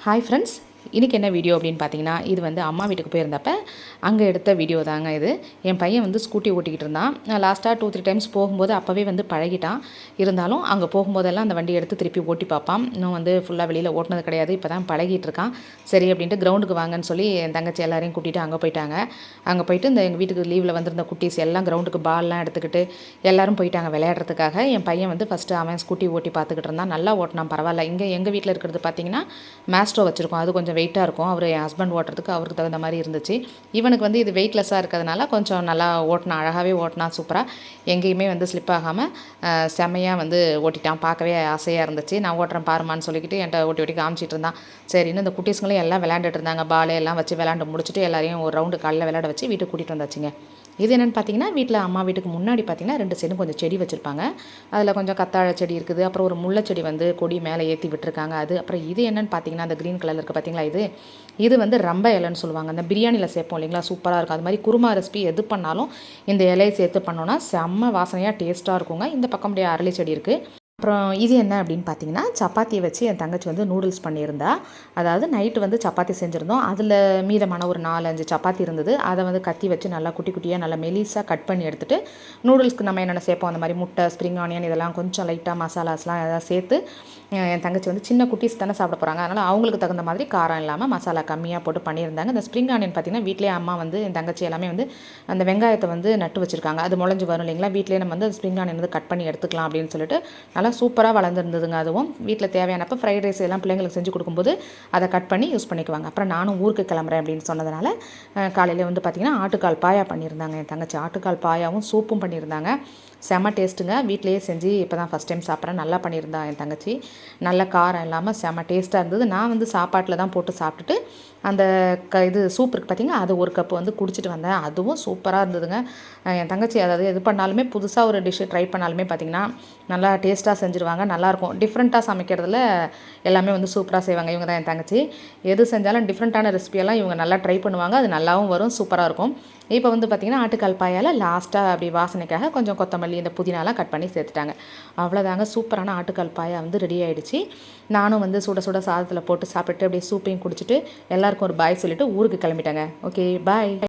Hi friends, இன்றைக்கி என்ன video அப்படின்னு பார்த்தீங்கன்னா, இது வந்து அம்மா வீட்டுக்கு போயிருந்தப்ப அங்கே எடுத்த வீடியோ தாங்க இது. என் பையன் வந்து ஸ்கூட்டி ஓட்டிக்கிட்டு இருந்தான். நான் லாஸ்ட்டாக 2-3 டைம்ஸ் போகும்போது அப்போவே வந்து பழகிட்டான். இருந்தாலும் அங்கே போகும்போதெல்லாம் அந்த வண்டி எடுத்து திருப்பி ஓட்டி பார்ப்பான். இன்னும் வந்து ஃபுல்லாக வெளியில் ஓட்டினது கிடையாது. இப்போ தான் பழகிட்டு இருக்கான். சரி அப்படின்ட்டு கிரவுண்டுக்கு வாங்கன்னு சொல்லி என் தங்கச்சி எல்லாரையும் கூட்டிகிட்டு அங்கே போயிட்டாங்க. அங்கே போயிட்டு இந்த எங்கள் வீட்டுக்கு லீவில் வந்திருந்த குட்டீஸ் எல்லாம் கிரவுண்டுக்கு பால்லாம் எடுத்துக்கிட்டு எல்லோரும் போயிட்டாங்க விளையாடுறதுக்காக. என் பையன் வந்து ஃபஸ்ட்டு அவன் ஸ்கூட்டி ஓட்டி பார்த்துக்கிட்டு இருந்தான். நல்லா ஓட்டினான், பரவாயில்ல. இங்கே எங்கள் வீட்டில் இருக்கிறது பார்த்தீங்கன்னா மேஸ்ட்ரோ வச்சுருக்கோம். அது கொஞ்சம் வெயிட்டாக இருக்கும். அவர் என் ஹஸ்பண்ட் ஓட்டுறதுக்கு அவருக்கு தகுந்த மாதிரி இருந்துச்சு. இவனுக்கு வந்து இது வெயிட்லெஸ்ஸாக இருக்கிறதுனால கொஞ்சம் நல்லா ஓட்டினா, அழகாகவே ஓட்டினா, சூப்பராக எங்கேயுமே வந்து ஸ்லிப் ஆகாமல் செம்மையாக வந்து ஓட்டிட்டான். பார்க்கவே ஆசையாக இருந்துச்சு. நான் ஓட்டுறேன் பாருமான்னு சொல்லிக்கிட்டு என்கிட்ட ஓட்டி ஓட்டி காமிச்சிட்டு இருந்தான். சரின்னு இந்த குட்டீஸ்களும் எல்லாம் விளையாண்டுட்டு இருந்தாங்க. பால் எல்லாம் வச்சு விளையாண்டு முடிச்சுட்டு எல்லாரையும் ஒரு ரவுண்டு காலையில் விளையாட வச்சு வீட்டுக்கு கூட்டிகிட்டு வந்தாச்சுங்க. இது என்னென்னு பார்த்தீங்கன்னா, வீட்டில் அம்மா வீட்டுக்கு முன்னாடி பார்த்தீங்கன்னா 2 சைடும் கொஞ்சம் செடி வச்சுருப்பாங்க. அதில் கொஞ்சம் கத்தாழை செடி இருக்குது. அப்புறம் ஒரு முல்லை செடி வந்து கொடி மேலே ஏற்றி விட்டுருக்காங்க. அது அப்புறம் இது என்னென்னு பார்த்தீங்கன்னா, அந்த க்ரீன் கலரில் இருக்குது பார்த்தீங்களா, இது வந்து ரம்ப இலைன்னு சொல்லுவாங்க. அந்த பிரியாணியில் சேர்ப்போம் இல்லைங்களா, சூப்பராக இருக்கும். அது மாதிரி குருமா ரெசிபி எது பண்ணாலும் இந்த இலையை சேர்த்து பண்ணோன்னா செம்ம வாசனையாக டேஸ்ட்டாக இருக்குங்க. இந்த பக்கம் அப்படியே அரளி செடி இருக்குது. அப்புறம் இது என்ன அப்படின்னு பார்த்தீங்கன்னா, சப்பாத்தியை வச்சு என் தங்கச்சி வந்து நூடுல்ஸ் பண்ணியிருந்தா. அதாவது நைட்டு வந்து சப்பாத்தி செஞ்சுருந்தோம். அதில் மீதமான ஒரு 4-5 சப்பாத்தி இருந்தது. அதை வந்து கத்தி வச்சு நல்லா குட்டி குட்டியாக நல்லா மெலிசாக கட் பண்ணி எடுத்துகிட்டு, நூடுல்ஸ்க்கு நம்ம என்னென்ன சேர்ப்போம் அந்த மாதிரி முட்டை, ஸ்ப்ரிங் ஆனியன் இதெல்லாம் கொஞ்சம் லைட்டாக மசாலாஸ்லாம் எதாவது சேர்த்து, என் தங்கச்சி வந்து சின்ன குட்டீஸ் தானே சாப்பிட போகிறாங்க, அதனால் அவங்களுக்கு தகுந்த மாதிரி காரம் இல்லாமல் மசாலா கம்மியாக போட்டு பண்ணியிருந்தாங்க. இந்த ஸ்ப்ரிங் ஆனியன் பார்த்திங்கன்னா வீட்டிலே அம்மா வந்து என் தங்கச்சி எல்லாமே வந்து அந்த வெங்காயத்தை வந்து நட்டு வச்சுருக்காங்க. அது முளைஞ்சு வரும் இல்லைங்களா, வீட்டிலே நம்ம வந்து ஸ்ப்ரிங் ஆனியன் வந்து கட் பண்ணி எடுத்துக்கலாம் அப்படின்னு சொல்லிட்டு நல்லா சூப்பராக வளர்ந்துருந்ததுங்க. அதுவும் வீட்டில் தேவையானப்போ ஃப்ரைட் ரைஸ் எல்லாம் பிள்ளைங்களுக்கு செஞ்சு கொடுக்கும்போது அதை கட் பண்ணி யூஸ் பண்ணிக்குவாங்க. அப்புறம் நானும் ஊருக்கு கிளம்புறேன் அப்படின்னு சொன்னதுனால காலையில் வந்து பார்த்திங்கன்னா ஆட்டுக்கால் பாயா பண்ணியிருந்தாங்க என் தங்கச்சி. ஆட்டுக்கால் பாயாவும் சூப்பும் பண்ணியிருந்தாங்க. செம்ம டேஸ்ட்டுங்க. வீட்டிலேயே செஞ்சு இப்போ தான் ஃபஸ்ட் டைம் சாப்பிட்றேன். நல்லா பண்ணியிருந்தா என் தங்கச்சி. நல்ல காரம் இல்லாமல் செம்ம டேஸ்ட்டாக இருந்தது. நான் வந்து சாப்பாட்டில் தான் போட்டு சாப்பிட்டுட்டு அந்த இது சூப் இருக்குது பார்த்திங்கன்னா, அது ஒரு கப்பு வந்து குடிச்சிட்டு வந்தேன். அதுவும் சூப்பராக இருந்ததுங்க. என் தங்கச்சி அதாவது எது பண்ணாலுமே புதுசாக ஒரு டிஷ்ஷு ட்ரை பண்ணாலுமே பார்த்திங்கன்னா நல்லா டேஸ்ட்டாக செஞ்சுருவாங்க. நல்லாயிருக்கும். டிஃப்ரெண்ட்டாக சமைக்கிறதுல எல்லாமே வந்து சூப்பராக செய்வாங்க. இவங்க தான் என் தங்கச்சி. எது செஞ்சாலும் டிஃப்ரெண்ட்டான ரெசிபியெல்லாம் இவங்க நல்லா ட்ரை பண்ணுவாங்க. அது நல்லாவும் வரும், சூப்பராக இருக்கும். இப்போ வந்து பார்த்திங்கன்னா ஆட்டுக்கால் பாயால் லாஸ்ட்டாக அப்படி வாசனைக்காக கொஞ்சம் கொத்தமல்லி இந்த புதினாலாம் கட் பண்ணி சேர்த்துட்டாங்க. அவ்வளோதாங்க, சூப்பரான ஆட்டுக்கால் பாயா வந்து ரெடி ஆகிடுச்சு. நானும் வந்து சுட சுட சாதத்தில் போட்டு சாப்பிட்டு அப்படியே சூப்பையும் குடிச்சிட்டு எல்லாருக்கும் ஒரு பாய் சொல்லிவிட்டு ஊருக்கு கிளம்பிட்டாங்க. ஓகே, பாய்.